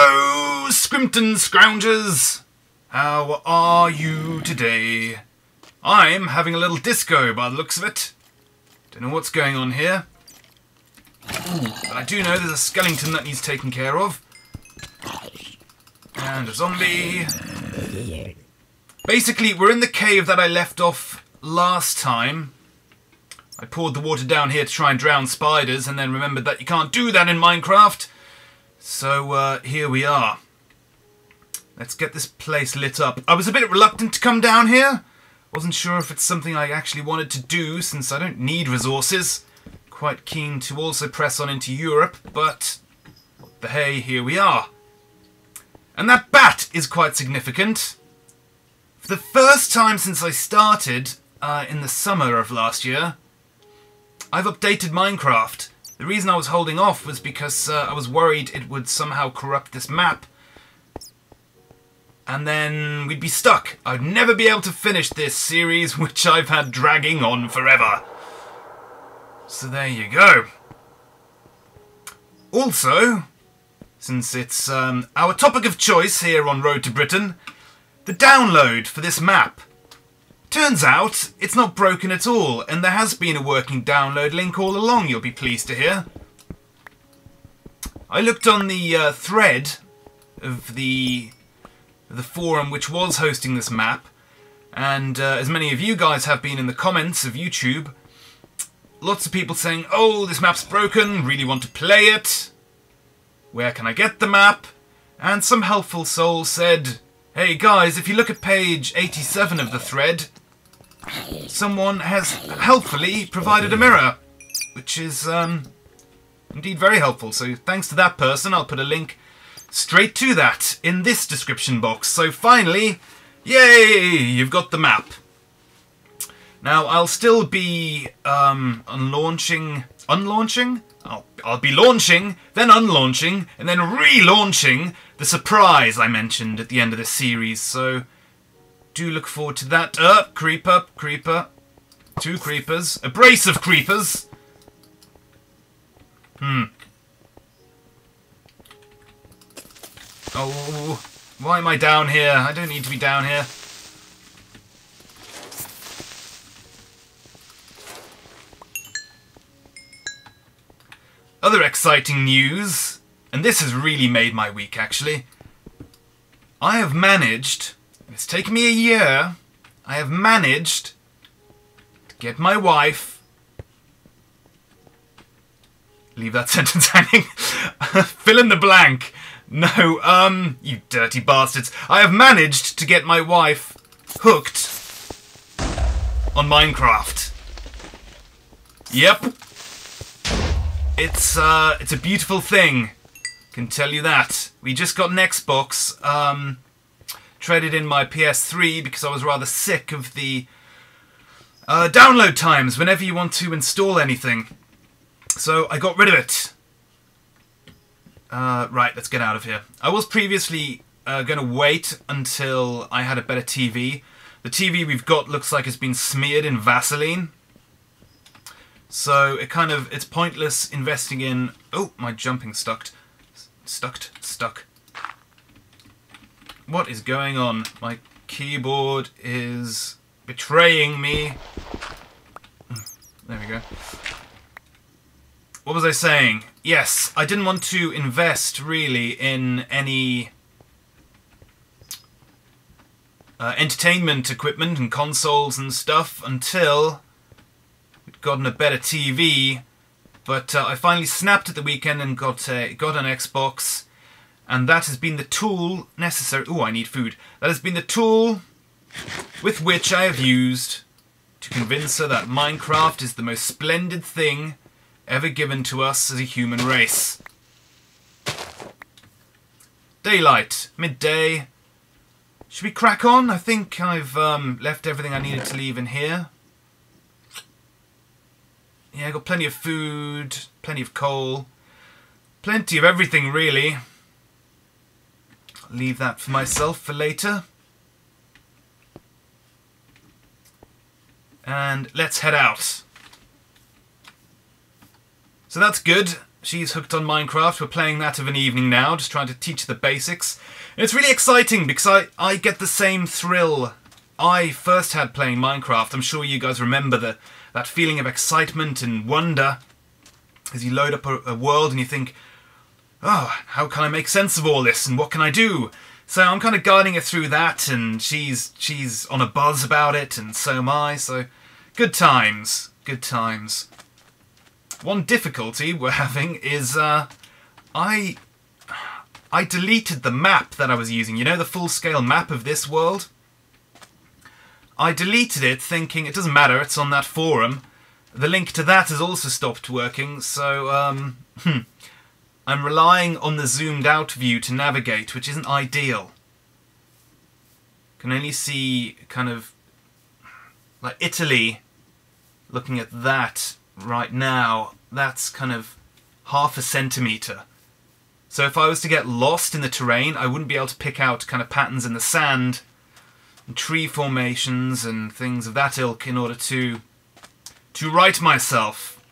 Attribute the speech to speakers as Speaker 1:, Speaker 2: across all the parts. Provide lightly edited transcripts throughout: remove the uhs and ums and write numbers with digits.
Speaker 1: Hello, Scrimpton Scroungers! How are you today? I'm having a little disco by the looks of it. Don't know what's going on here. But I do know there's a skeleton that needs taken care of. And a zombie. Basically, we're in the cave that I left off last time. I poured the water down here to try and drown spiders, and then remembered that you can't do that in Minecraft. So, here we are. Let's get this place lit up. I was a bit reluctant to come down here. Wasn't sure if it's something I actually wanted to do, since I don't need resources. Quite keen to also press on into Europe, but what the hey, here we are. And that bat is quite significant. For the first time since I started, in the summer of last year, I've updated Minecraft. The reason I was holding off was because I was worried it would somehow corrupt this map. And then we'd be stuck. I'd never be able to finish this series, which I've had dragging on forever. So there you go. Also, since it's our topic of choice here on Road to Britain, the download for this map. Turns out, it's not broken at all, and there has been a working download link all along, you'll be pleased to hear. I looked on the thread of the forum which was hosting this map, and as many of you guys have been in the comments of YouTube, lots of people saying, oh, this map's broken, really want to play it. Where can I get the map? And some helpful soul said, hey guys, if you look at page 87 of the thread, someone has helpfully provided a mirror, which is indeed very helpful. So thanks to that person, I'll put a link straight to that in this description box. So finally, yay, you've got the map. Now I'll still be unlaunching. I'll be launching, then unlaunching, and then relaunching the surprise I mentioned at the end of this series. So do look forward to that. Creeper, creeper, 2 creepers, a brace of creepers. Oh, why am I down here? I don't need to be down here. Other exciting news, and this has really made my week actually. I have managed, it's taken me a year, I have managed to get my wife, leave that sentence hanging, fill in the blank. No, you dirty bastards. I have managed to get my wife hooked on Minecraft. Yep. It's a beautiful thing. Can tell you that. We just got an Xbox. Traded in my PS3 because I was rather sick of the download times whenever you want to install anything. So I got rid of it. Right, let's get out of here. I was previously going to wait until I had a better TV. The TV we've got looks like it's been smeared in Vaseline. So it's pointless investing in... Oh, my jumping stuck. What is going on? My keyboard is betraying me. There we go. What was I saying? Yes, I didn't want to invest really in any entertainment equipment and consoles and stuff until we'd gotten a better TV. But I finally snapped at the weekend and got an Xbox, and that has been the tool necessary. Oh, I need food. That has been the tool with which I have used to convince her that Minecraft is the most splendid thing ever given to us as a human race. Daylight, midday. Should we crack on? I think I've left everything I needed to leave in here. Yeah, I got plenty of food, plenty of coal, plenty of everything really. I'll leave that for myself for later. And let's head out. So that's good. She's hooked on Minecraft. We're playing that of an evening now, just trying to teach the basics. And it's really exciting because I get the same thrill I first had playing Minecraft. I'm sure you guys remember that feeling of excitement and wonder as you load up a world and you think, oh, how can I make sense of all this and what can I do? So I'm kind of guiding her through that, and she's on a buzz about it, and so am I. So good times, good times. One difficulty we're having is I deleted the map that I was using. You know, the full-scale map of this world? I deleted it thinking it doesn't matter, it's on that forum. The link to that has also stopped working, so I'm relying on the zoomed out view to navigate, which isn't ideal. Can only see kind of like Italy. Looking at that right now, that's kind of half a centimetre. So if I was to get lost in the terrain, I wouldn't be able to pick out kind of patterns in the sand and tree formations and things of that ilk in order to right myself.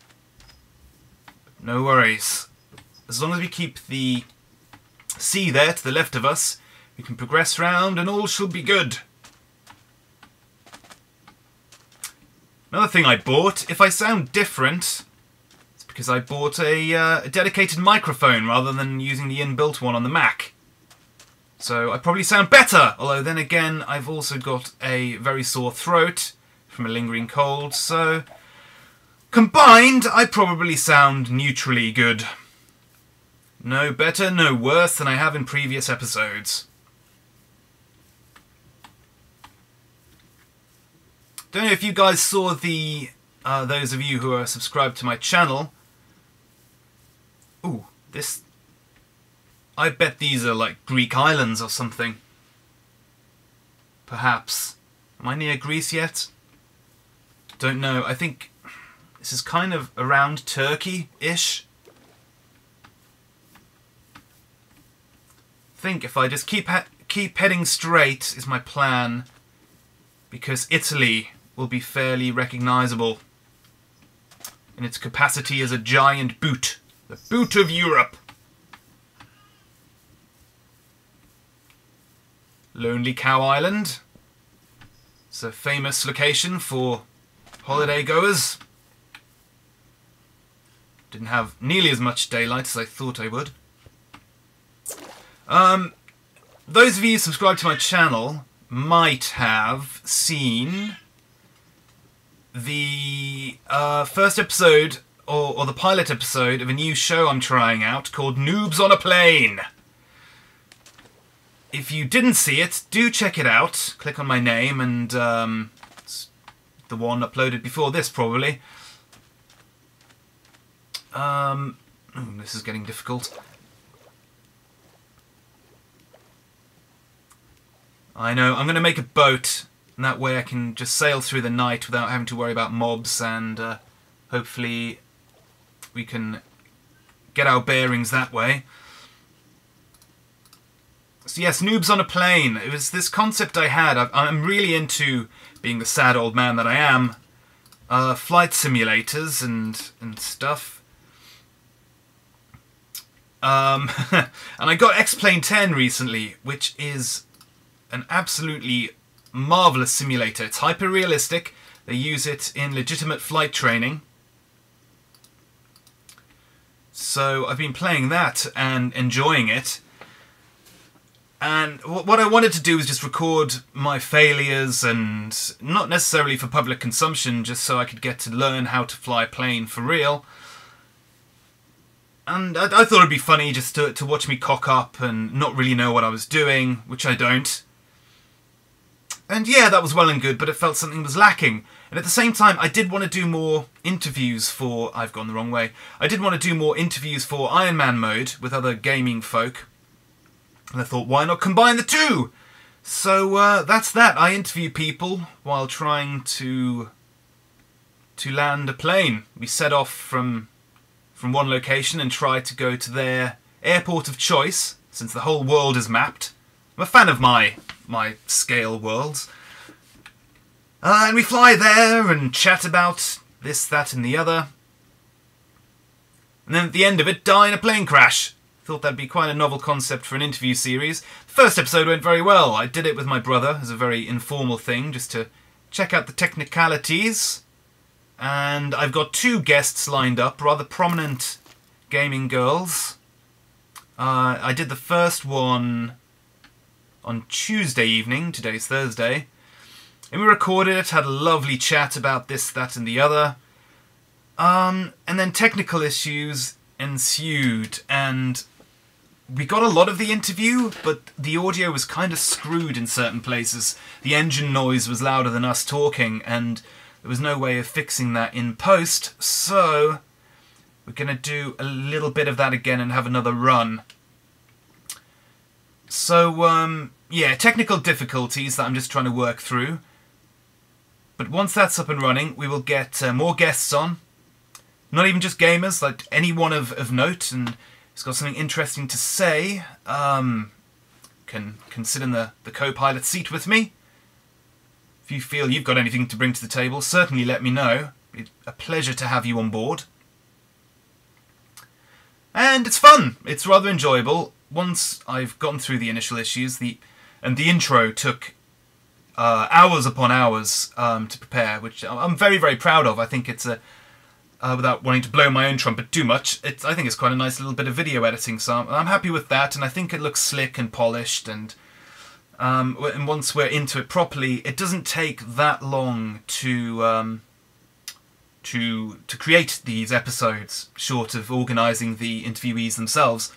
Speaker 1: No worries. As long as we keep the sea there to the left of us, we can progress round and all shall be good. Another thing I bought, if I sound different, it's because I bought a dedicated microphone rather than using the inbuilt one on the Mac. So I probably sound better, although then again I've also got a very sore throat from a lingering cold, so combined I probably sound neutrally good. No better, no worse than I have in previous episodes. Don't know if you guys saw the, those of you who are subscribed to my channel. Ooh, this, I bet these are like Greek islands or something. Perhaps. Am I near Greece yet? Don't know, I think this is kind of around Turkey-ish. I think if I just keep heading straight is my plan, because Italy will be fairly recognisable in its capacity as a giant boot. The boot of Europe. Lonely Cow Island. It's a famous location for holiday goers. Didn't have nearly as much daylight as I thought I would. Those of you subscribed to my channel might have seen the first episode, or the pilot episode of a new show I'm trying out called Noobs on a Plane. If you didn't see it, do check it out. Click on my name and it's the one uploaded before this probably. This is getting difficult. I know, I'm going to make a boat, and that way I can just sail through the night without having to worry about mobs, and hopefully we can get our bearings that way. So yes, Noobs on a Plane. It was this concept I had. I'm really into, being the sad old man that I am, flight simulators and stuff. And I got X-Plane 10 recently, which is an absolutely marvellous simulator. It's hyper-realistic. They use it in legitimate flight training. So I've been playing that and enjoying it. And what I wanted to do was just record my failures, and not necessarily for public consumption, just so I could get to learn how to fly a plane for real. And I thought it'd be funny just to watch me cock up and not really know what I was doing, which I don't. And yeah, that was well and good, but it felt something was lacking. And at the same time, I did want to do more interviews for... I've gone the wrong way. I did want to do more interviews for Iron Man mode with other gaming folk. And I thought, why not combine the two? So that's that. I interview people while trying to land a plane. We set off from one location and try to go to their airport of choice, since the whole world is mapped. I'm a fan of my scale worlds. And we fly there and chat about this, that and the other. and then at the end of it, die in a plane crash. Thought that'd be quite a novel concept for an interview series. The first episode went very well. I did it with my brother as a very informal thing, just to check out the technicalities. And I've got 2 guests lined up, rather prominent gaming girls. I did the first one on Tuesday evening, today's Thursday. And we recorded it, had a lovely chat about this, that and the other. And then technical issues ensued, and we got a lot of the interview, but the audio was kind of screwed in certain places. The engine noise was louder than us talking, and there was no way of fixing that in post, so we're going to do a little bit of that again and have another run. So, yeah, technical difficulties that I'm just trying to work through. But once that's up and running, we will get more guests on. Not even just gamers, like anyone of note and who's got something interesting to say, can sit in the co-pilot seat with me. If you feel you've got anything to bring to the table, certainly let me know. It's a pleasure to have you on board. And it's fun. It's rather enjoyable. Once I've gone through the initial issues, the intro took hours upon hours to prepare, which I'm very, very proud of. I think it's a without wanting to blow my own trumpet too much, I think it's quite a nice little bit of video editing, so I'm happy with that, and I think it looks slick and polished, and once we're into it properly, it doesn't take that long to create these episodes, short of organising the interviewees themselves.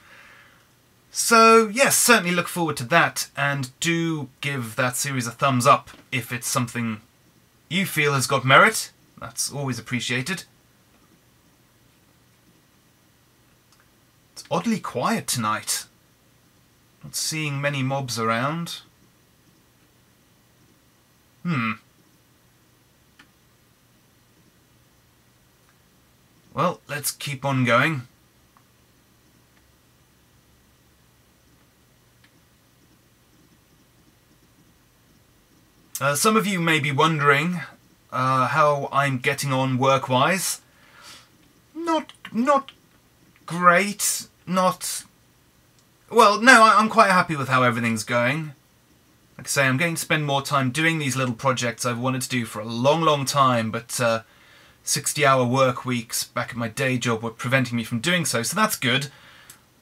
Speaker 1: So yes, certainly look forward to that, and do give that series a thumbs up if it's something you feel has got merit. That's always appreciated. It's oddly quiet tonight. Not seeing many mobs around. Well, let's keep on going. Some of you may be wondering how I'm getting on work-wise. Not great. Well, no, I'm quite happy with how everything's going. Like I say, I'm going to spend more time doing these little projects I've wanted to do for a long, long time, but 60-hour work weeks back at my day job were preventing me from doing so that's good.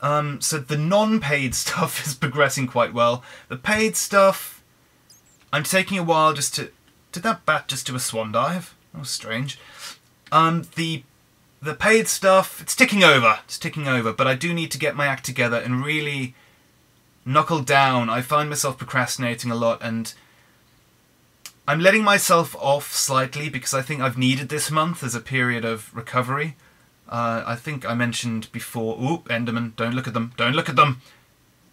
Speaker 1: So the non-paid stuff is progressing quite well. The paid stuff, I'm taking a while just to... Did that bat just do a swan dive? That was strange. The paid stuff, it's ticking over, but I do need to get my act together and really knuckle down. I find myself procrastinating a lot, and I'm letting myself off slightly because I think I've needed this month as a period of recovery. I think I mentioned before... Ooh, Enderman, don't look at them, don't look at them!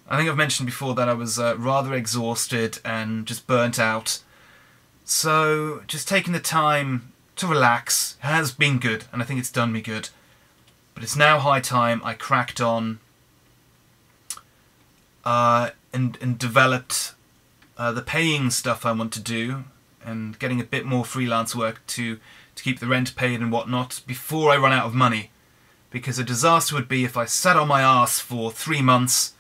Speaker 1: I think I've mentioned before that I was rather exhausted and just burnt out. So, just taking the time to relax has been good, and I think it's done me good. But it's now high time I cracked on and developed the paying stuff I want to do, and getting a bit more freelance work to keep the rent paid and whatnot before I run out of money. Because a disaster would be if I sat on my arse for 3 months.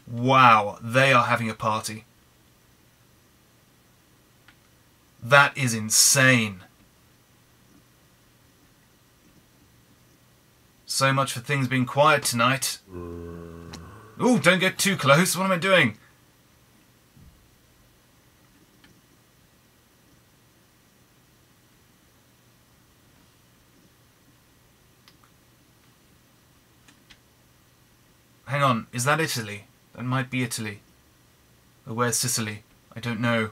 Speaker 1: Wow, they are having a party. That is insane. So much for things being quiet tonight. Ooh, don't get too close. What am I doing? Hang on, is that Italy? That might be Italy. Or where's Sicily? I don't know.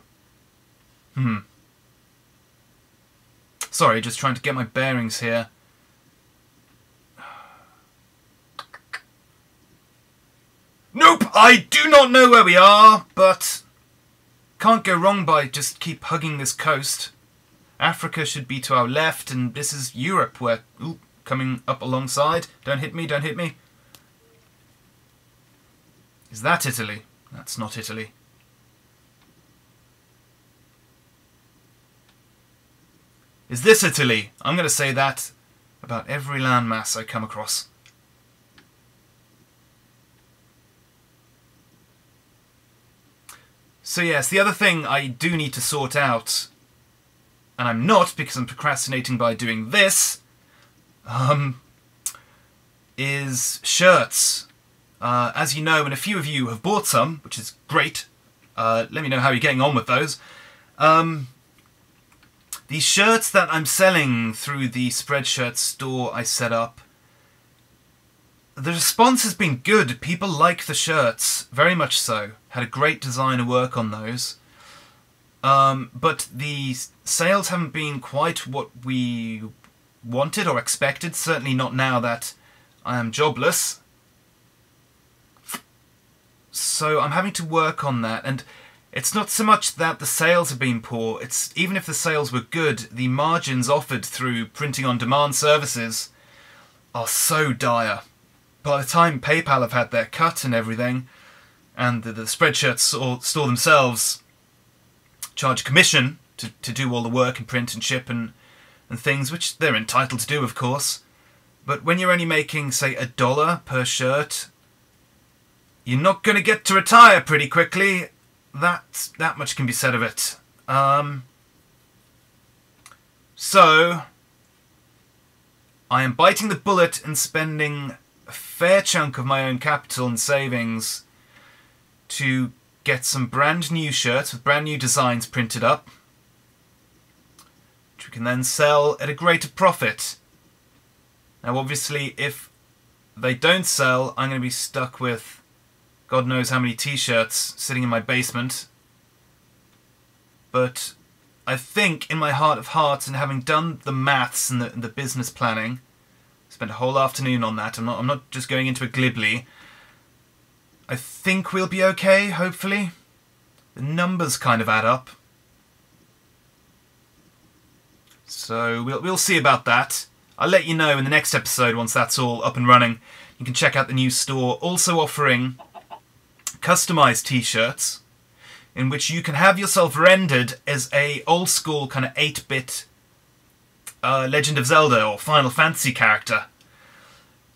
Speaker 1: Sorry, just trying to get my bearings here. Nope, I do not know where we are, but can't go wrong by just keep hugging this coast. Africa should be to our left, and this is Europe, where... Ooh, coming up alongside. Don't hit me, don't hit me. Is that Italy? That's not Italy. Is this Italy? I'm going to say that about every landmass I come across. So yes, the other thing I do need to sort out, and I'm not because I'm procrastinating by doing this, is shirts. As you know, and a few of you have bought some, which is great. Let me know how you're getting on with those. These shirts that I'm selling through the Spreadshirt store I set up, the response has been good. People like the shirts, very much so. Had a great designer work on those. But the sales haven't been quite what we wanted or expected, certainly not now that I am jobless. So I'm having to work on that, and it's not so much that the sales have been poor, it's even if the sales were good, the margins offered through printing on demand services are so dire. By the time PayPal have had their cut and everything, and the Spreadshirt store themselves charge commission to do all the work and print and ship and things, which they're entitled to do, of course. But when you're only making, say, $1 per shirt, you're not going to get to retire pretty quickly. That much can be said of it. So, I am biting the bullet and spending a fair chunk of my own capital and savings to get some brand new shirts with brand new designs printed up, which we can then sell at a greater profit. Now obviously if they don't sell, I'm going to be stuck with God knows how many t-shirts sitting in my basement. But I think in my heart of hearts, and having done the maths and the business planning, spent a whole afternoon on that, I'm not just going into it glibly, I think we'll be okay, hopefully. The numbers kind of add up. So we'll see about that. I'll let you know in the next episode once that's all up and running. You can check out the new store, also offering customized t-shirts in which you can have yourself rendered as a old school kind of 8-bit Legend of Zelda or Final Fantasy character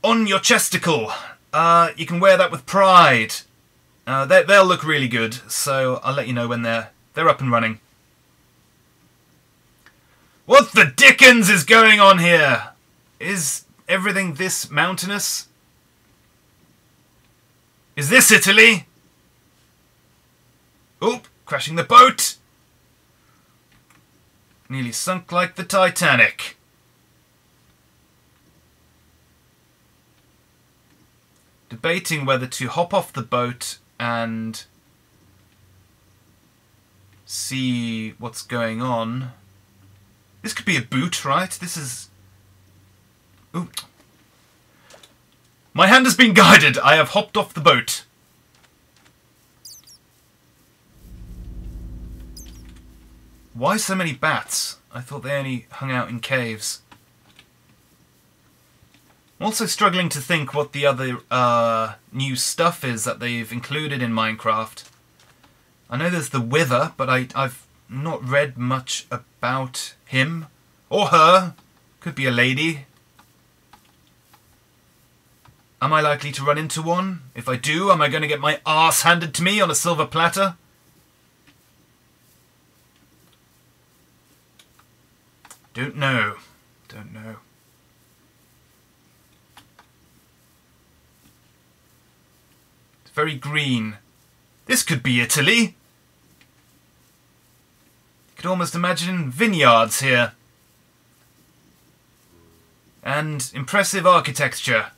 Speaker 1: on your chesticle. You can wear that with pride. They'll look really good, so I'll let you know when they're up and running. What the dickens is going on here? Is everything this mountainous? Is this Italy? Oop, crashing the boat. Nearly sunk like the Titanic. Debating whether to hop off the boat and see what's going on. This could be a boot, right? This is... Ooh. My hand has been guided. I have hopped off the boat. Why so many bats? I thought they only hung out in caves. I'm also struggling to think what the other new stuff is that they've included in Minecraft. I know there's the Wither, but I've not read much about him. Or her. Could be a lady. Am I likely to run into one? If I do, am I going to get my arse handed to me on a silver platter? Don't know. Don't know. It's very green. This could be Italy. You could almost imagine vineyards here. And impressive architecture.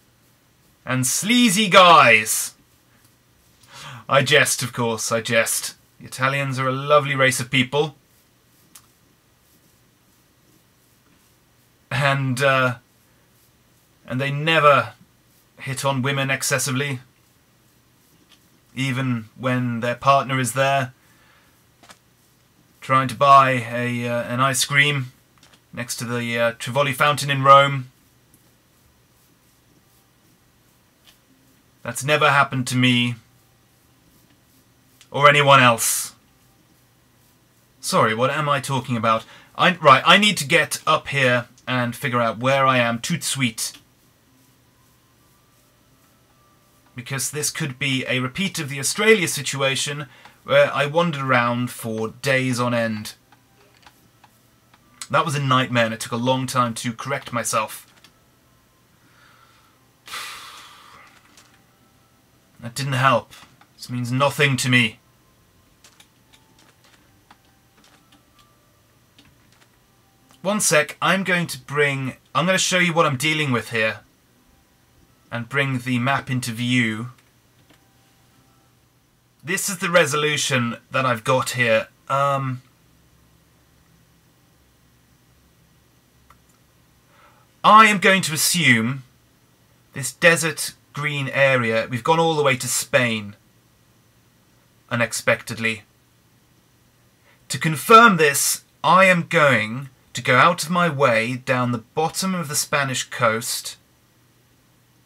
Speaker 1: And sleazy guys. I jest, of course, I jest. The Italians are a lovely race of people. And they never hit on women excessively. Even when their partner is there. Trying to buy an ice cream next to the Tivoli fountain in Rome. That's never happened to me. Or anyone else. Sorry, what am I talking about? Right, I need to get up here and figure out where I am tout de suite. Because this could be a repeat of the Australia situation, where I wandered around for days on end. That was a nightmare, and it took a long time to correct myself. That didn't help. This means nothing to me. One sec, I'm going to show you what I'm dealing with here. And bring the map into view. This is the resolution that I've got here. I am going to assume this desert green area, we've gone all the way to Spain, unexpectedly. To confirm this, I am going to go out of my way down the bottom of the Spanish coast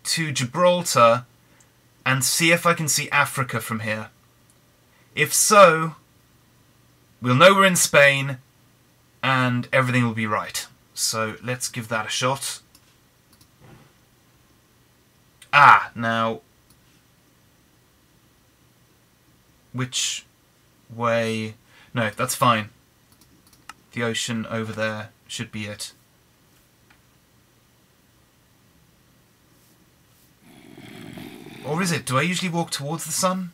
Speaker 1: to Gibraltar and see if I can see Africa from here. If so, we'll know we're in Spain and everything will be right. So let's give that a shot. Now, which way? No, that's fine. The ocean over there should be it. Or is it? Do I usually walk towards the sun?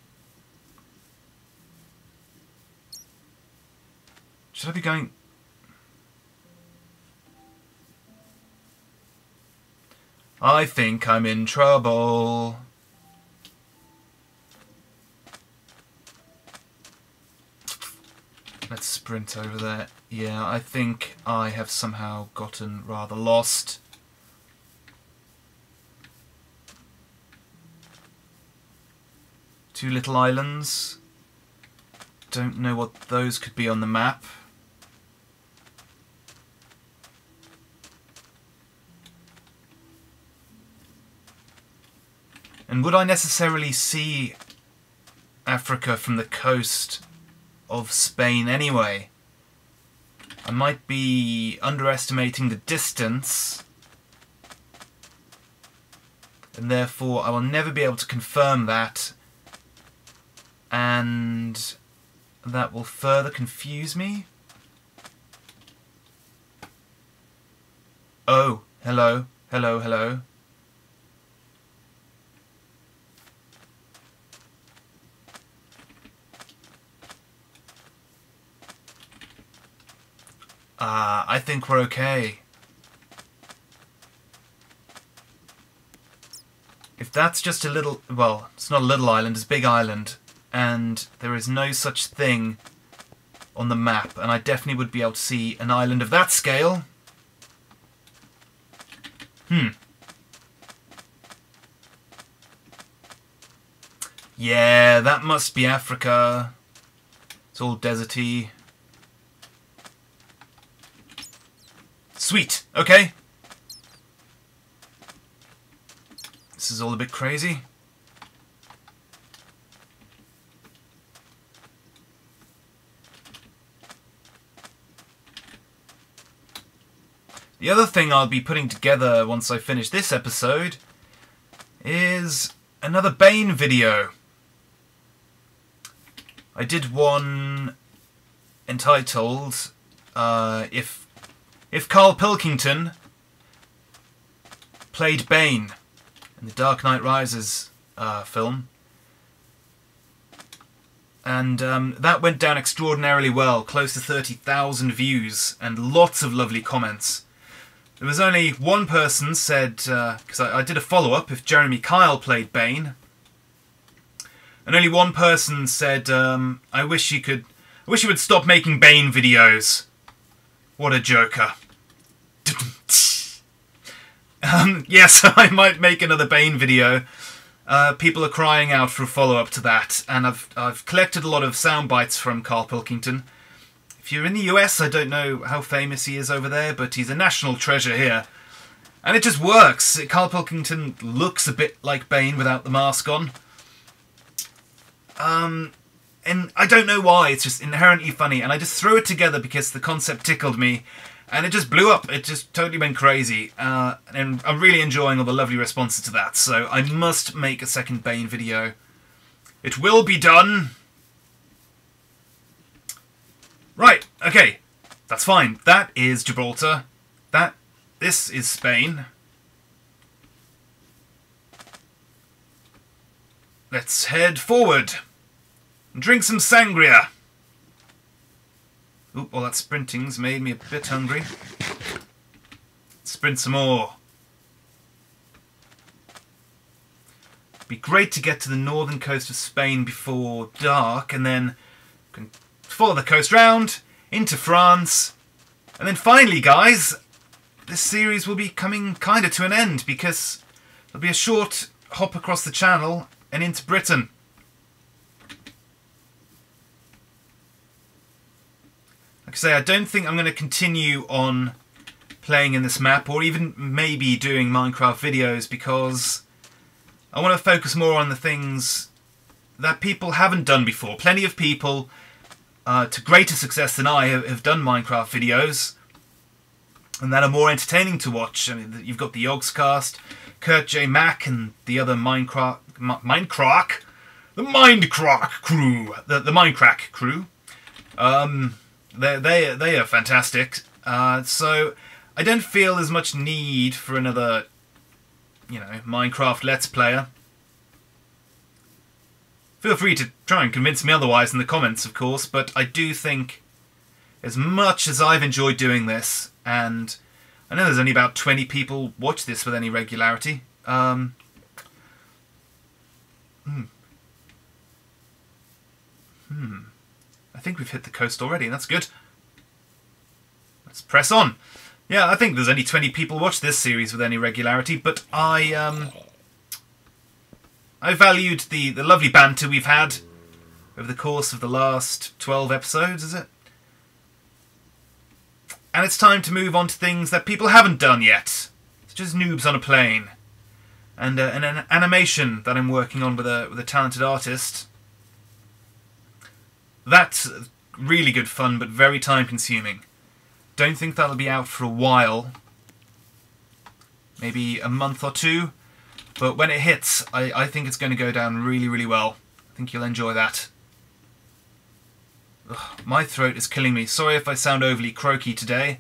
Speaker 1: Should I be going... I think I'm in trouble. Let's sprint over there. Yeah, I think I have somehow gotten rather lost. Two little islands. Don't know what those could be on the map. And would I necessarily see Africa from the coast of Spain anyway? I might be underestimating the distance, and therefore I will never be able to confirm that, and that will further confuse me. Oh, hello, hello, hello. I think we're okay. If that's just a little... well, it's not a little island, it's a big island. And there is no such thing on the map. And I definitely would be able to see an island of that scale. Yeah, that must be Africa. It's all deserty. Sweet, okay. This is all a bit crazy. The other thing I'll be putting together once I finish this episode is another Bane video. I did one entitled If Carl Pilkington played Bane in the Dark Knight Rises film. And that went down extraordinarily well, close to 30,000 views and lots of lovely comments. There was only one person said, because I did a follow-up, if Jeremy Kyle played Bane, and only one person said, I wish you would stop making Bane videos. What a joker. Yes, I might make another Bane video. People are crying out for a follow-up to that, and I've collected a lot of sound bites from Carl Pilkington. If you're in the US, I don't know how famous he is over there, but he's a national treasure here. And it just works. Carl Pilkington looks a bit like Bane without the mask on. And I don't know why, it's just inherently funny, and I just threw it together because the concept tickled me, and it just blew up. It just totally went crazy, and I'm really enjoying all the lovely responses to that, so I must make a second Bane video. It will be done. Right, okay. That's fine. That is Gibraltar. This is Spain. Let's head forward and drink some sangria. Oop, all that sprinting's made me a bit hungry. Sprint some more. Be great to get to the northern coast of Spain before dark, and then can follow the coast round into France. And then finally, guys, this series will be coming kind of to an end because there'll be a short hop across the channel and into Britain. Like I say, I don't think I'm going to continue on playing in this map or even maybe doing Minecraft videos because I want to focus more on the things that people haven't done before. Plenty of people to greater success than I have done Minecraft videos and that are more entertaining to watch. I mean, you've got the Yogscast, Kurt J. Mack and the other Mindcrack crew. The Mindcrack crew. They are fantastic. So I don't feel there's much need for another, you know, Minecraft Let's Player. Feel free to try and convince me otherwise in the comments, of course, but I do think, as much as I've enjoyed doing this, and I know there's only about 20 people watch this with any regularity. I think we've hit the coast already, and that's good. Let's press on. Yeah, I think there's only 20 people watch this series with any regularity, but I valued the lovely banter we've had over the course of the last 12 episodes, is it? And it's time to move on to things that people haven't done yet, such as Noobs on a Plane, and an animation that I'm working on with a talented artist. That's really good fun, but very time-consuming. Don't think that'll be out for a while, maybe a month or two, but when it hits, I think it's going to go down really, really well. I think you'll enjoy that. Ugh, my throat is killing me. Sorry if I sound overly croaky today,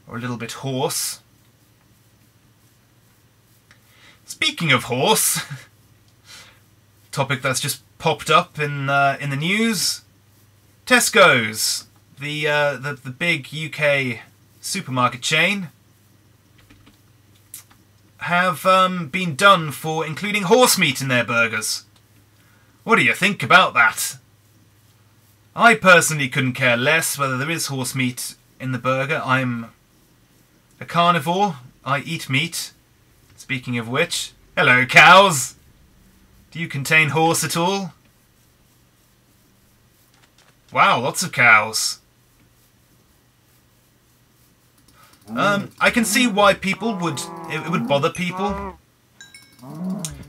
Speaker 1: or a little bit hoarse. Speaking of hoarse, topic that's just popped up in the news. Tesco's, the big UK supermarket chain, have been done for including horse meat in their burgers. What do you think about that? I personally couldn't care less whether there is horse meat in the burger. I'm a carnivore. I eat meat. Speaking of which, hello cows! Do you contain horse at all? Wow, lots of cows. I can see why it would bother people.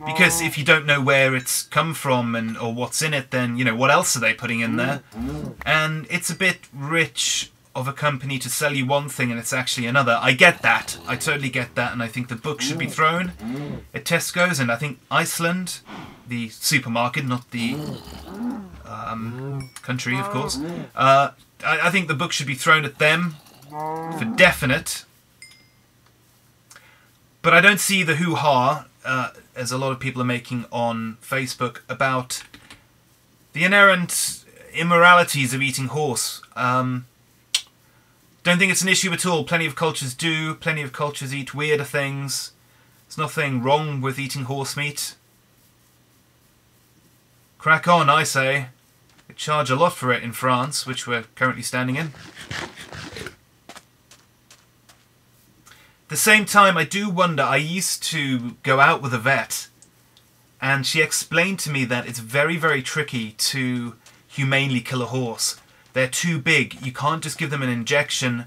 Speaker 1: Because if you don't know where it's come from or what's in it, then, you know, what else are they putting in there? And it's a bit rich of a company to sell you one thing and it's actually another. I get that. I totally get that, and I think the book should be thrown at Tesco's, and I think Iceland, the supermarket, not the country, of course, I think the book should be thrown at them for definite. But I don't see the hoo-ha, as a lot of people are making on Facebook, about the inherent immoralities of eating horse. Don't think it's an issue at all. Plenty of cultures do. Plenty of cultures eat weirder things. There's nothing wrong with eating horse meat. Crack on, I say. They charge a lot for it in France, which we're currently standing in. At the same time, I do wonder, I used to go out with a vet, and she explained to me that it's very, very tricky to humanely kill a horse. They're too big. You can't just give them an injection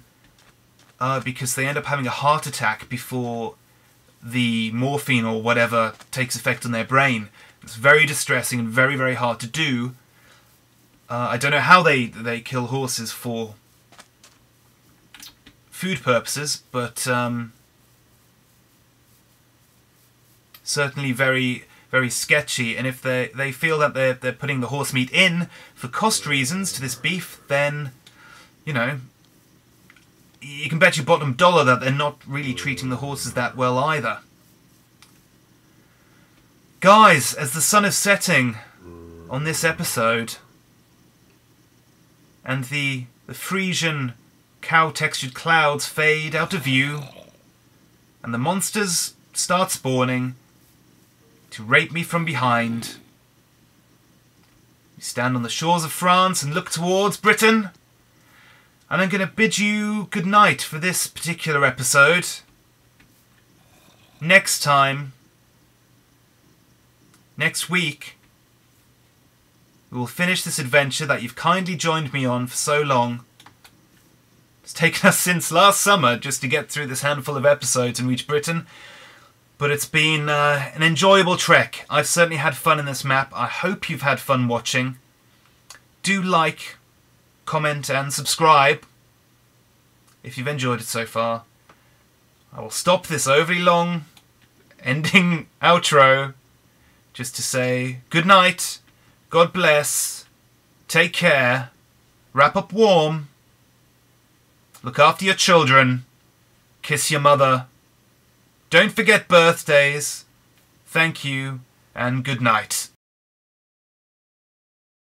Speaker 1: because they end up having a heart attack before the morphine or whatever takes effect on their brain. It's very distressing and very, very hard to do. I don't know how they kill horses for food purposes, but certainly very, very sketchy. And if they feel that they're putting the horse meat in for cost reasons to this beef, then you know, you can bet your bottom dollar that they're not really treating the horses that well either. Guys, as the sun is setting on this episode, and the Frisian cow-textured clouds fade out of view, and the monsters start spawning to rape me from behind, you stand on the shores of France and look towards Britain, and I'm going to bid you good night for this particular episode. Next time, next week, we will finish this adventure that you've kindly joined me on for so long. It's taken us since last summer just to get through this handful of episodes and reach Britain, but it's been an enjoyable trek. I've certainly had fun in this map. I hope you've had fun watching. Do like, comment and subscribe if you've enjoyed it so far. I will stop this overly long ending outro just to say good night, God bless, take care, wrap up warm, look after your children, kiss your mother, don't forget birthdays, thank you and good night.